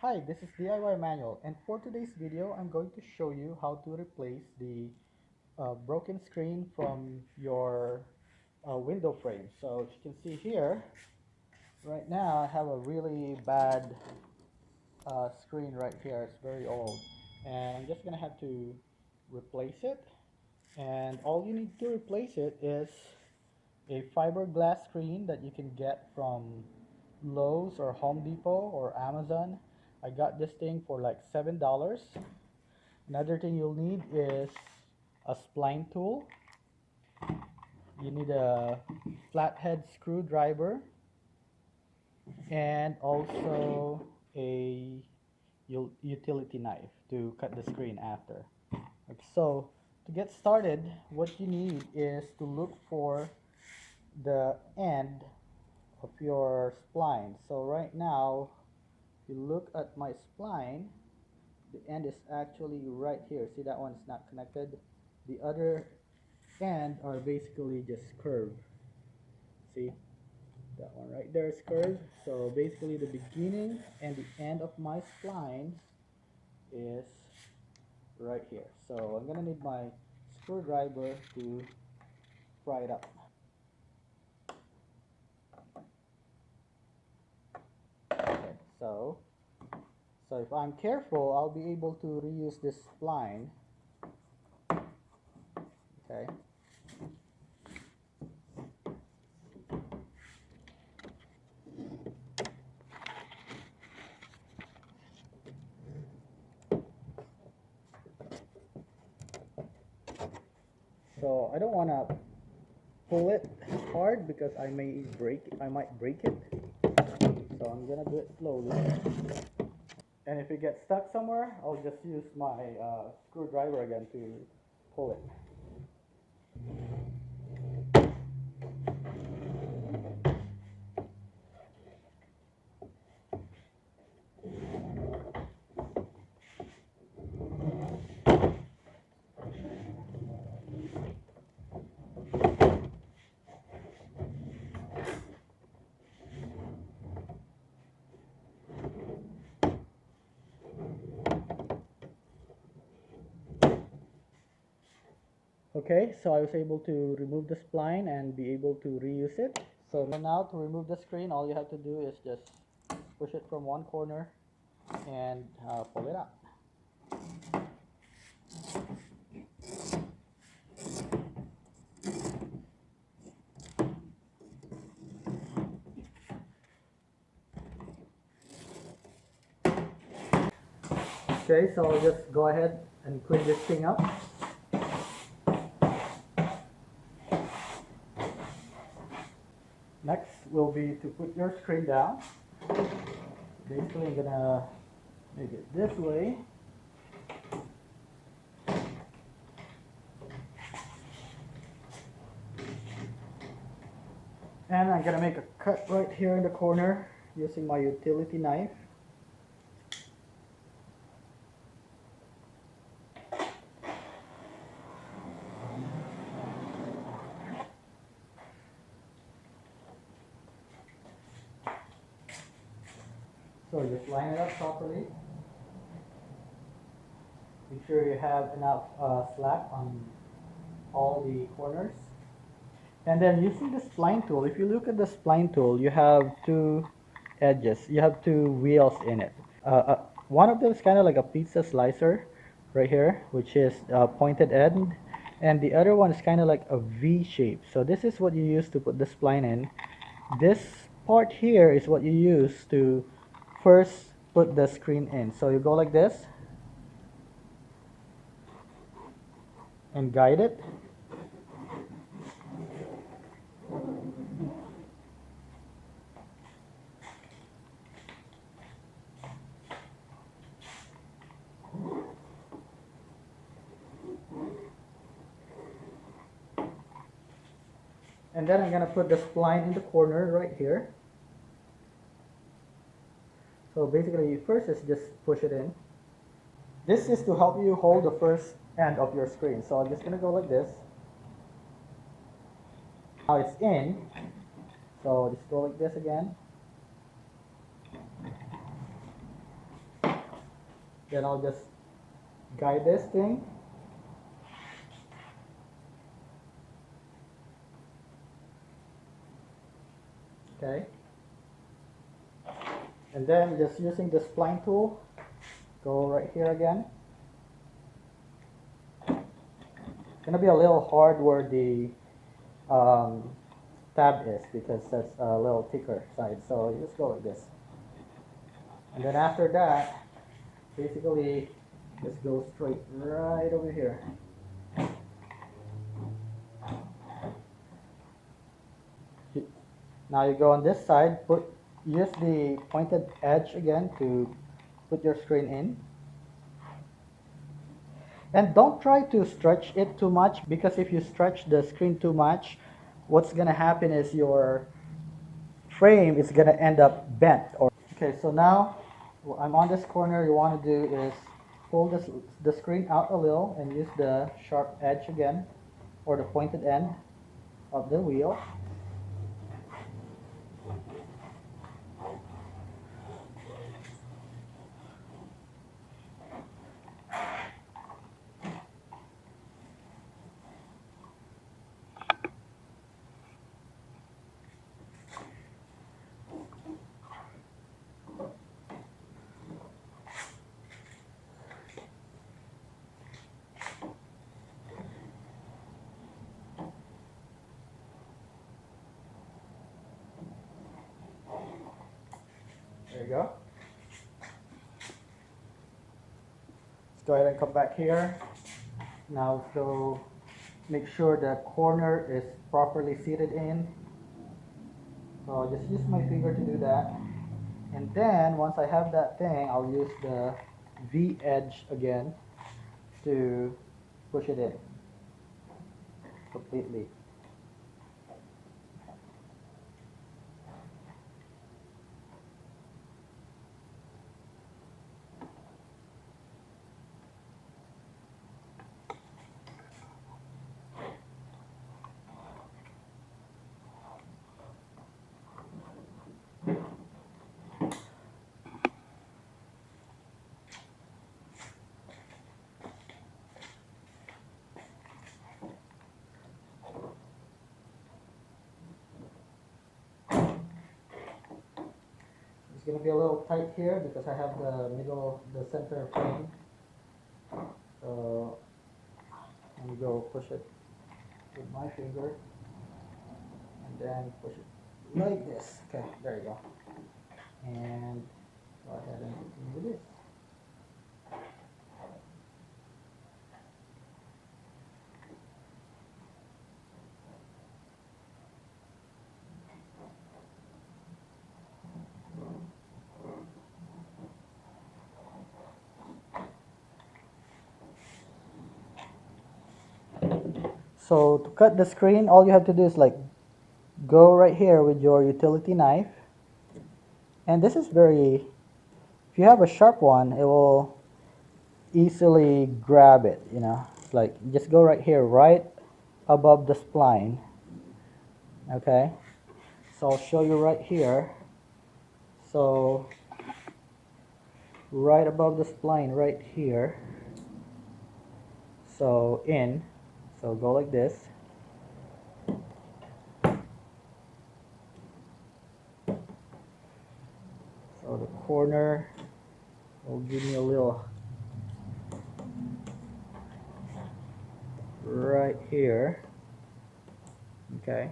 Hi, this is DIY Manual, and for today's video I'm going to show you how to replace the broken screen from your window frame. So as you can see here, right now I have a really bad screen right here. It's very old, and I'm just gonna have to replace it. And all you need to replace it is a fiberglass screen that you can get from Lowe's or Home Depot or Amazon. I got this thing for like $7. Another thing you'll need is a spline tool. You need a flathead screwdriver and also a utility knife to cut the screen after. So to get started, what you need is to look for the end of your spline. So right now, if you look at my spline, the end is actually right here. See, that one's not connected. The other end are basically just curved. See, that one right there is curved. So basically the beginning and the end of my spline is right here. So I'm gonna need my screwdriver to pry it up. Okay, so if I'm careful, I'll be able to reuse this spline. Okay. So I don't want to pull it hard because I might break it. So I'm gonna do it slowly. And if it gets stuck somewhere, I'll just use my screwdriver again to pull it. Okay, so I was able to remove the spline and be able to reuse it. So now to remove the screen, all you have to do is just push it from one corner and pull it out. Okay, so I'll just go ahead and clean this thing up. Next will be to put your screen down. Basically, I'm gonna make it this way. And I'm gonna make a cut right here in the corner using my utility knife. So just line it up properly. Make sure you have enough slack on all the corners. And then using the spline tool, if you look at the spline tool, you have two edges. You have two wheels in it. One of them is kind of like a pizza slicer right here, which is a pointed end. And the other one is kind of like a V shape. So this is what you use to put the spline in. This part here is what you use to first put the screen in. So you go like this and guide it. And then I'm going to put the spline in the corner right here. So basically, first is just push it in. This is to help you hold the first end of your screen. So I'm just going to go like this. Now it's in. So just go like this again. Then I'll just guide this thing. Okay. And then just using the spline tool, go right here again. It's gonna be a little hard where the tab is because that's a little thicker side. So you just go like this. And then after that, basically just go straight right over here. Now you go on this side, use the pointed edge again to put your screen in. And don't try to stretch it too much, because if you stretch the screen too much, what's going to happen is your frame is going to end up bent. Okay, so now I'm on this corner. You want to do is pull the screen out a little and use the sharp edge again, or the pointed end of the wheel. There you go. Let's go ahead and come back here. Now so make sure the corner is properly seated in. So I'll just use my finger to do that. And then once I have that thing, I'll use the V edge again to push it in completely. It's going to be a little tight here because I have the center frame. So let me go push it with my finger and then push it like this. Okay, there you go. And go ahead and continue this. So to cut the screen, all you have to do is like go right here with your utility knife. And this is if you have a sharp one, it will easily grab it, you know. It's like just go right here, right above the spline. Okay. So I'll show you right here. So right above the spline right here. So so go like this. So the corner will give me a little right here. Okay.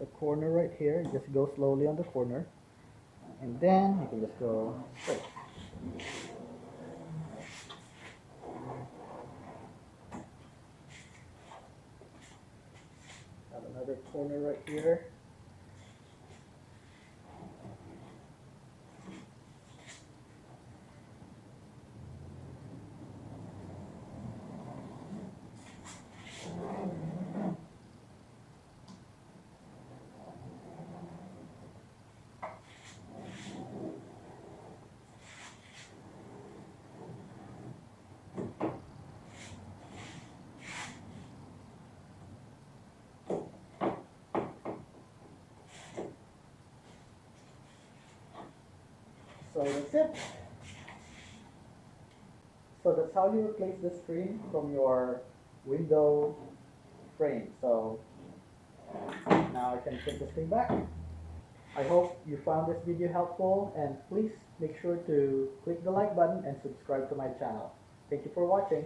The corner right here, just go slowly on the corner, and then you can just go straight. Got another corner right here. So that's it. So that's how you replace the screen from your window frame. So now I can put this thing back. I hope you found this video helpful, and please make sure to click the like button and subscribe to my channel. Thank you for watching.